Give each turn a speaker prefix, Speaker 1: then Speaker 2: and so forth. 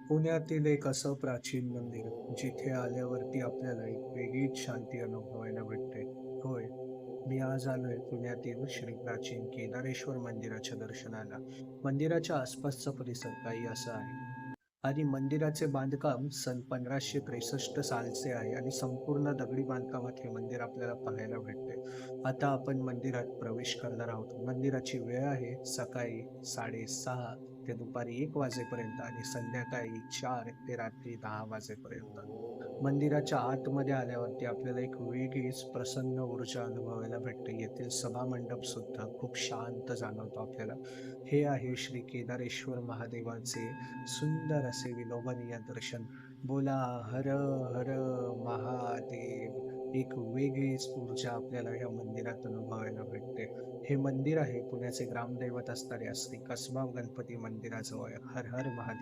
Speaker 1: पुण्यातील एक असं प्राचीन मंदिर जिथे आल्यावरती आपल्याला एक वेगळीच शांती अनुभवायला भेटते. होय, मी आज आलोय पुण्यातील श्री प्राचीन केदारेश्वर मंदिराच्या दर्शनाला. मंदिराच्या आसपासचा परिसर काही असा आहे आणि मंदिराचे बांधकाम सन 1563 सालचे आहे आणि संपूर्ण दगडी बांधकामात हे मंदिर आपल्याला पाहायला भेटते. आता आपण मंदिरात प्रवेश करणार आहोत. मंदिराची वेळ आहे सकाळी 6:30 ते दुपारी 1 वाजेपर्यंत आणि संध्याकाळी 4 ते रात्री 10 वाजेपर्यंत. मंदिराच्या आतमध्ये आल्यावरती आपल्याला एक वेगळीच प्रसन्न ऊर्जा अनुभवायला भेटते. येथील सभामंडप सुद्धा खूप शांत जाणवतो आपल्याला. हे आहे श्री केदारेश्वर महादेवाचे सुंदर असे विलोभनीय दर्शन. बोला हर हर महादेव. एक वेगळीच ऊर्जा आपल्याला या मंदिरात अनुभवायला भेटते. हे मंदिर आहे पुण्याचे ग्रामदैवत असणाऱ्या श्री कसबा गणपती मंदिराजवळ. हर हर महादेव.